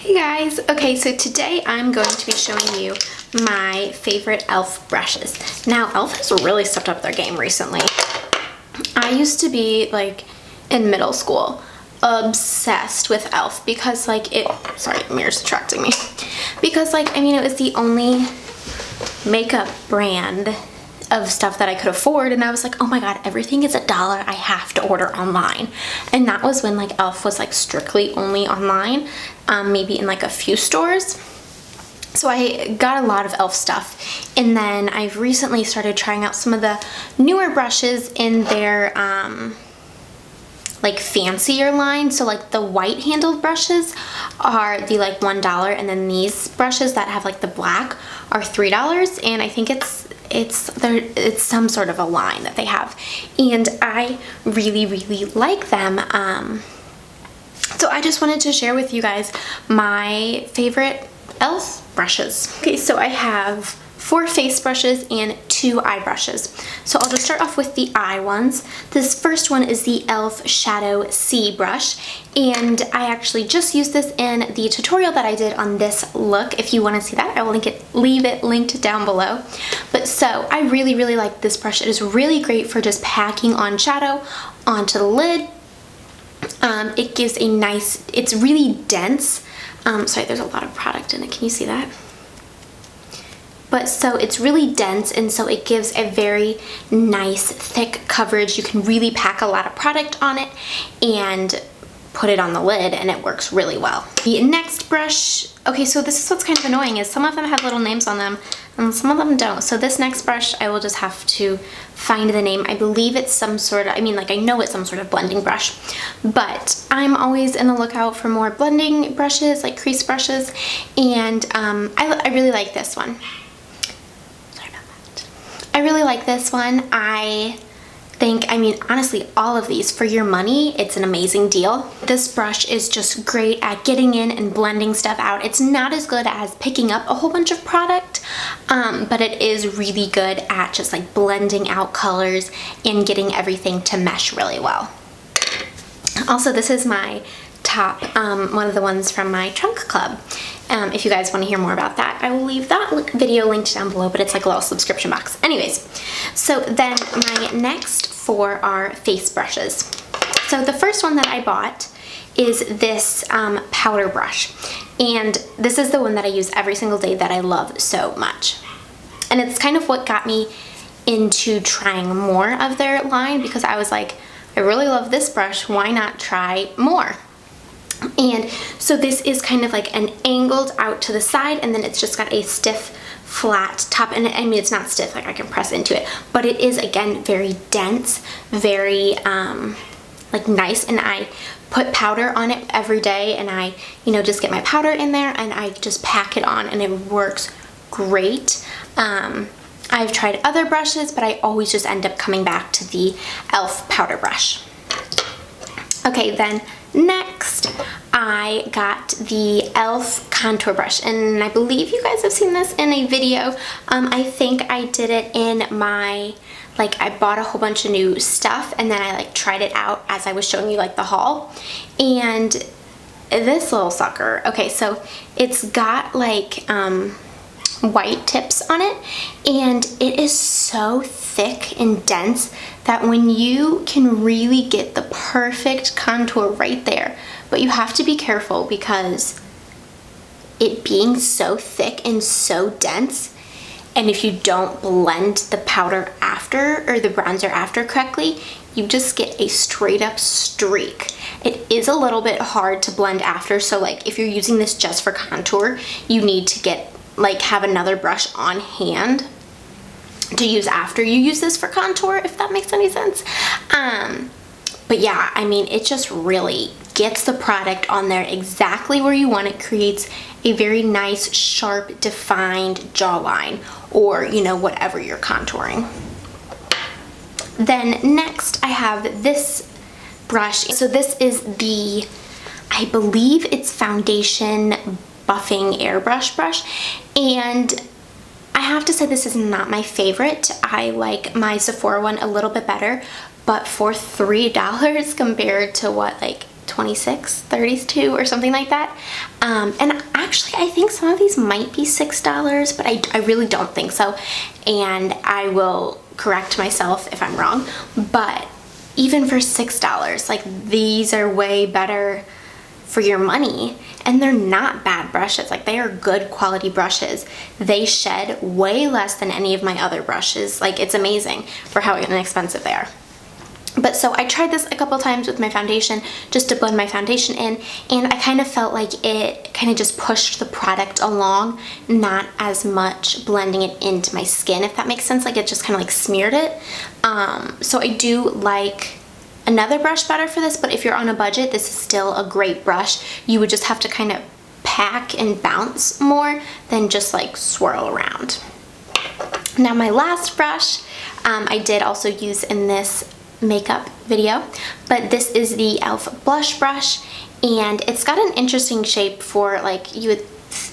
Hey guys! Okay, so today I'm going to be showing you my favorite e.l.f. brushes. Now, e.l.f. has really stepped up their game recently. I used to be, like, in middle school, obsessed with e.l.f. because, like, sorry, the mirror's distracting me. Because, like, I mean, it was the only makeup brand of stuff that I could afford, and I was like, oh my god, everything is $1. I have to order online. And that was when, like, e.l.f. was, like, strictly only online, maybe in, like, a few stores. So I got a lot of e.l.f. stuff, and then I've recently started trying out some of the newer brushes in their like fancier line. So like the white handled brushes are the like $1, and then these brushes that have like the black are $3, and I think it's some sort of a line that they have, and I really like them. So I just wanted to share with you guys my favorite e.l.f. brushes. Okay, so I have 4 face brushes and 2 eye brushes. So I'll just start off with the eye ones. This first one is the e.l.f. Shadow C brush, and I actually just used this in the tutorial that I did on this look. If you want to see that, I will leave it linked down below. But so I really like this brush. It is really great for just packing on shadow onto the lid. It gives a nice, it's really dense. Sorry, there's a lot of product in it. Can you see that? But so it's really dense, and so it gives a very nice thick coverage. You can really pack a lot of product on it and put it on the lid, and it works really well. The next brush, okay, so this is what's kind of annoying, is some of them have little names on them and some of them don't. So this next brush, I will just have to find the name. I believe it's some sort of, I mean, like, I know it's some sort of blending brush, but I'm always in the lookout for more blending brushes, like crease brushes, and I really like this one. I really like this one. I think, I mean, honestly, all of these, for your money, it's an amazing deal. This brush is just great at getting in and blending stuff out. It's not as good as picking up a whole bunch of product, but it is really good at just like blending out colors and getting everything to mesh really well. Also, this is my top, one of the ones from my trunk club. If you guys want to hear more about that, I will leave that video linked down below, but it's like a little subscription box. Anyways, so then my next 4 are face brushes. So the first one that I bought is this powder brush, and this is the one that I use every single day that I love so much. And it's kind of what got me into trying more of their line, because I was like, I really love this brush, why not try more? And so this is kind of like an angled out to the side, and then it's just got a stiff flat top, and I mean, it's not stiff, like I can press into it, but it is, again, very dense, very like nice, and I put powder on it every day, and I, you know, just get my powder in there and I just pack it on, and it works great. I've tried other brushes, but I always just end up coming back to the e.l.f. powder brush. Okay, then next I got the e.l.f. contour brush, and I believe you guys have seen this in a video. I think I did it in my, like, I bought a whole bunch of new stuff, and then I like tried it out as I was showing you like the haul. And this little sucker, okay, so it's got like white tips on it, and it is so thick and dense that when you can really get the perfect contour right there, but you have to be careful because it being so thick and so dense, and if you don't blend the powder after, or the bronzer after correctly, you just get a straight up streak. It is a little bit hard to blend after, so like if you're using this just for contour, you need to get, like, have another brush on hand to use after you use this for contour, if that makes any sense. But yeah, I mean, it just really gets the product on there exactly where you want it, creates a very nice, sharp, defined jawline, or, you know, whatever you're contouring. Then next I have this brush. So this is the, I believe it's foundation buffing airbrush brush, and I have to say this is not my favorite. I like my Sephora one a little bit better, but for $3 compared to what like 26, 32 or something like that. And actually I think some of these might be $6, but I really don't think so. And I will correct myself if I'm wrong. But even for $6, like these are way better for your money, and they're not bad brushes. Like they are good quality brushes. They shed way less than any of my other brushes. Like it's amazing for how inexpensive they are. But so I tried this a couple times with my foundation just to blend my foundation in, and I kind of felt like it kind of just pushed the product along, not as much blending it into my skin, if that makes sense. Like it just kind of like smeared it. So I do like another brush better for this, but if you're on a budget, this is still a great brush. You would just have to kind of pack and bounce more than just like swirl around. Now my last brush, I did also use in this makeup video, but this is the E.L.F blush brush, and it's got an interesting shape for, like, you would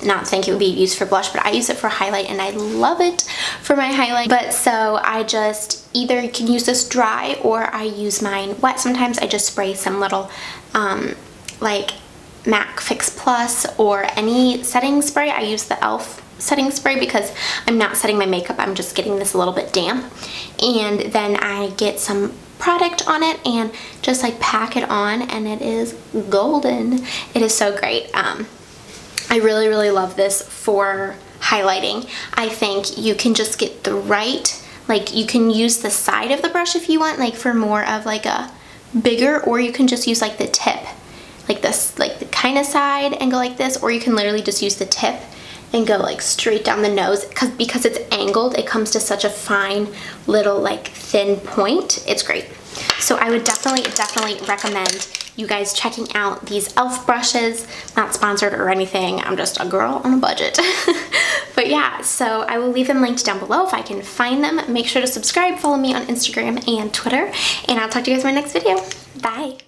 not think it would be used for blush, but I use it for highlight and I love it for my highlight. But so I just either can use this dry or I use mine wet. Sometimes I just spray some little like MAC Fix Plus or any setting spray. I use the E.L.F setting spray because I'm not setting my makeup, I'm just getting this a little bit damp, and then I get some product on it and just like pack it on, and it is golden. It is so great. I really love this for highlighting. I think you can just get the right, like you can use the side of the brush if you want, like for more of like a bigger, or you can just use like the tip, like this, like the kind of side, and go like this, or you can literally just use the tip and go like straight down the nose, because it's angled, it comes to such a fine little like thin point. It's great. So I would definitely recommend you guys checking out these E.L.F brushes. Not sponsored or anything, I'm just a girl on a budget. But yeah, so I will leave them linked down below if I can find them. Make sure to subscribe, follow me on Instagram and Twitter, and I'll talk to you guys in my next video. Bye.